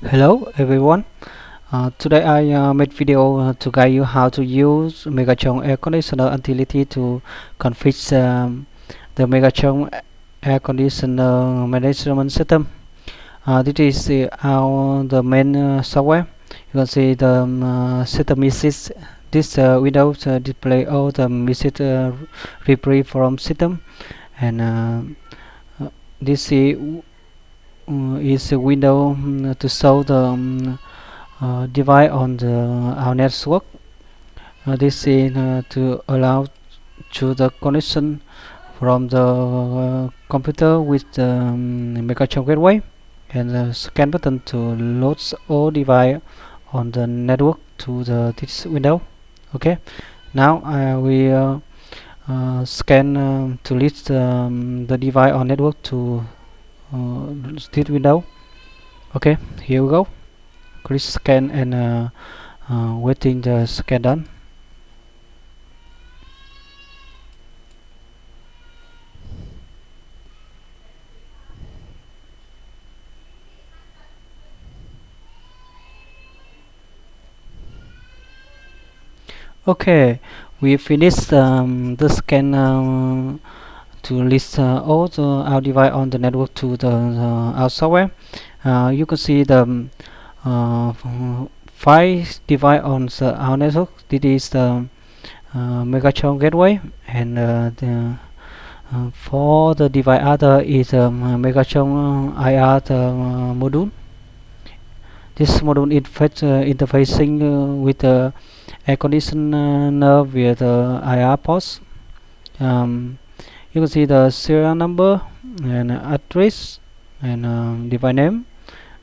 Hello everyone. Today I made video to guide you how to use Megatron air conditioner utility to configure the Megatron air conditioner management system. This is the main software. You can see the system message. This window display all the message replay from system, and this is a window to show the device on our network. This is to allow to the connection from the computer with the Megatron gateway, and the scan button to load all device on the network to this window. Okay, now we scan to list the device on network to this window. Okay, here we go. Click scan and waiting the scan done. Okay, we finished the scan to list all the our device on the network to the our software. You can see the five device on our network. This is the Megatron gateway, and for the device other is Megatron IR module. This module is interfacing with the air conditioner via the IR ports. You can see the serial number and address and device name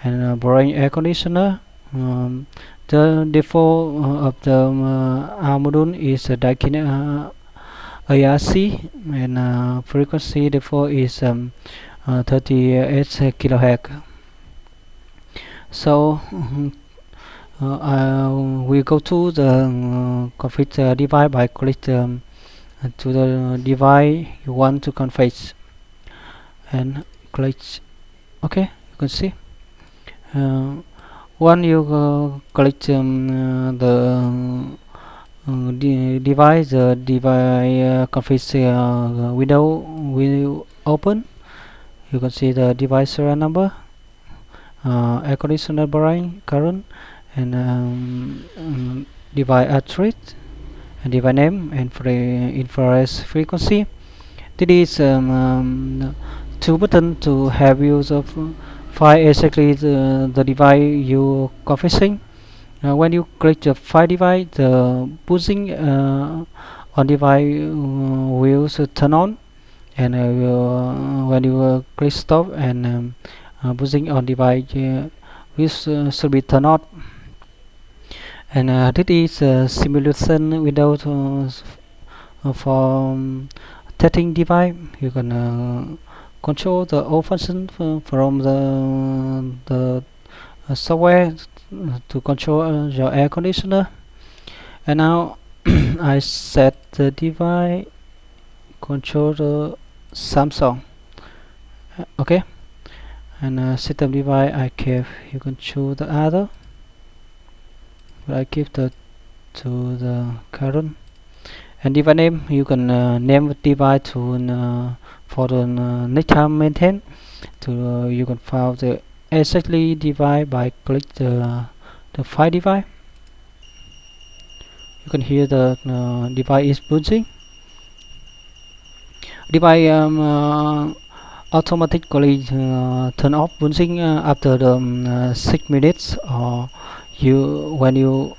and borrowing air conditioner. The default of the our module is Daikin ARC, and frequency default is 38 kHz. So we go to the config device by click to the device you want to configure and click OK. You can see when you click the device, the device config window will open. You can see the device serial number, air conditioner borrowing current, and device address and device name and infrared frequency. This is two buttons to have use of find exactly the device you configuring. When you click the file device, the buzzing on device will turn on, and when you click stop, and buzzing on device will should be turned on. And this is a simulation window for testing device. You can control the all function from the software to control your air conditioner. And now I set the device control the Samsung. Okay, and system device I keep. You can choose the other, but I keep the to the current. And device name, you can name the device to for the next time maintain. To you can find the exactly device by click the file device. You can hear the device is booting. Device automatically turn off bouncing after the 6 minutes, or you when you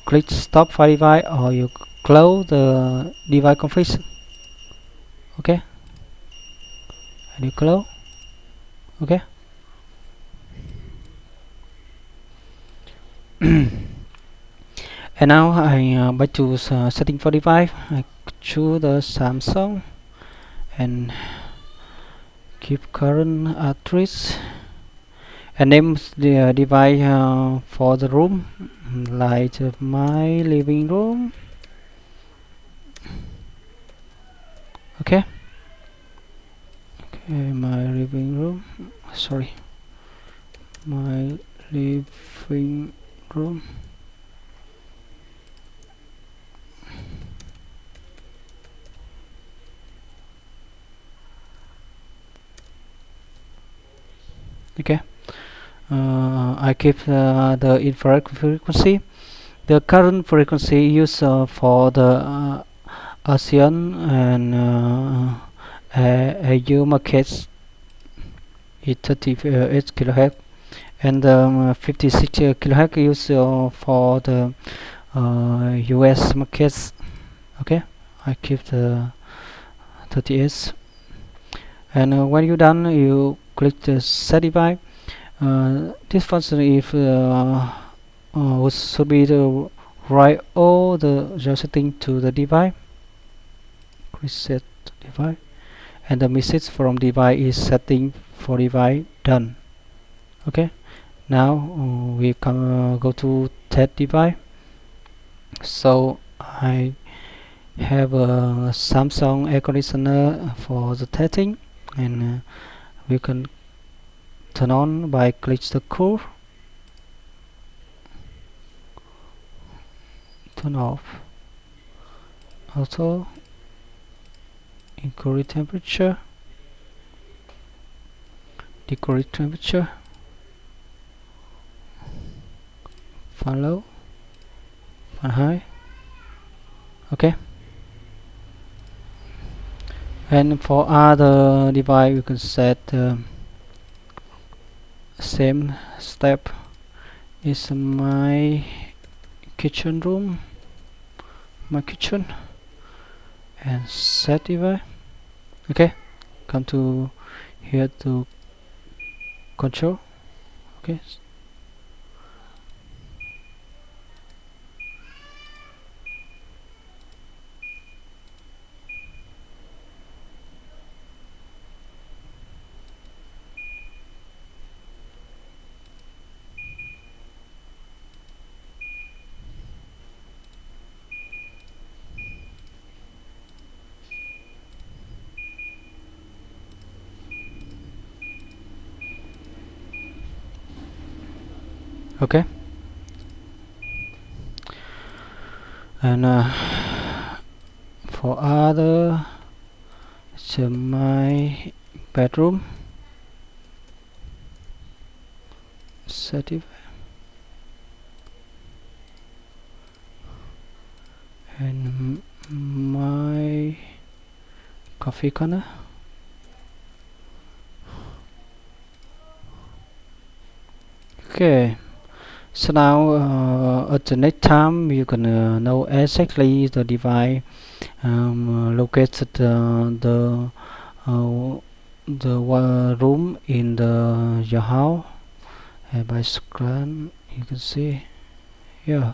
click stop file device, or you close the device config. Okay, and you close. Okay. And now I back to setting for device. I choose the Samsung and keep current address and name the device for the room, like my living room. Okay. Okay, my living room. Sorry, my living room. Okay, I keep the infrared frequency. The current frequency used for the ASEAN and AU markets is 38 kHz, and 56 kHz used for the US markets. Okay, I keep the 38, and when you're done, you click the set device. This function if should be the write all the setting to the device. Reset device, and the message from device is setting for device done. Okay, now we can go to test device. So I have a Samsung air conditioner for the testing, and we can turn on by click the cool, turn off, auto, increase temperature, decrease temperature, fan low, fan high. Okay, and for other device you can set same step. Is my kitchen room, my kitchen, and set device. Okay, come to here to control. Okay, okay, and for other, so my bedroom, set device, and my coffee corner. Okay, so now at the next time you can know exactly the device located the room in the your house, and by scan you can see here.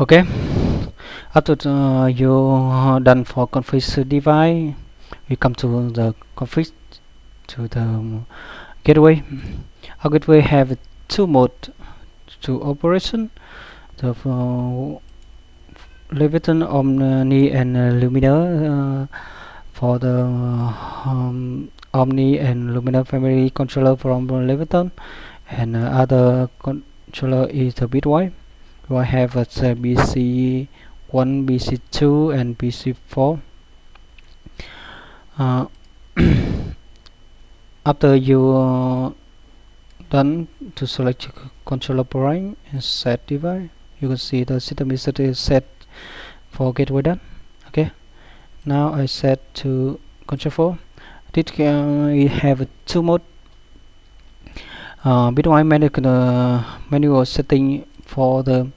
Okay, after you done for config device, we come to the config, to the gateway. Our gateway have two modes to operation: the Leviathan, Omni, and Luminar. For the Omni and Luminar family controller from Leviathan, and other controller is the Bitwise. I have a BC1, BC2, and BC4. After you done to select controller point and set device, you can see the system is set for gateway done. Okay, now I set to control 4. We have two mode. Bitwise manual setting for the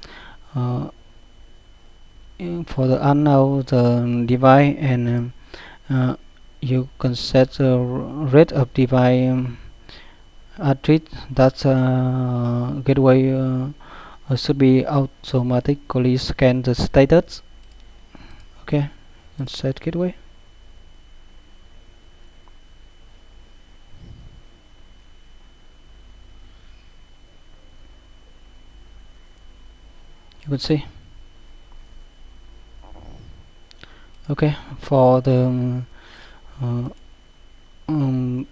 unknown the device, and you can set the rate of device address that gateway should be automatically scan the status. Okay, and set gateway. can see. Okay, for the uh, um,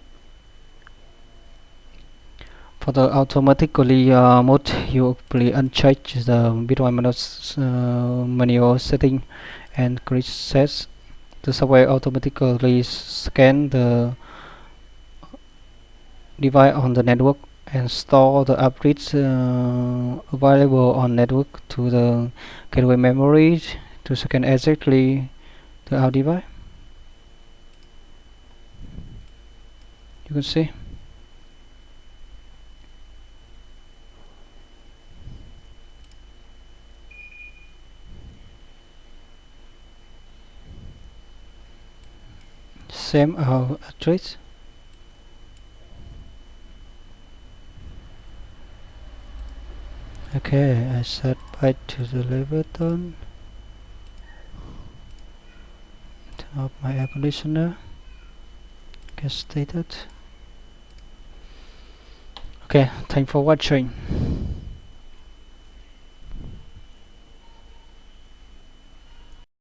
for the automatically mode, you probably uncheck the bitwise manual setting and click set. The software automatically scan the device on the network and store the updates available on network to the gateway memory to scan exactly the our device. You can see. Same our address. Okay, I set byte to the level button. Turn off my air conditioner. Get started. Okay, thanks for watching.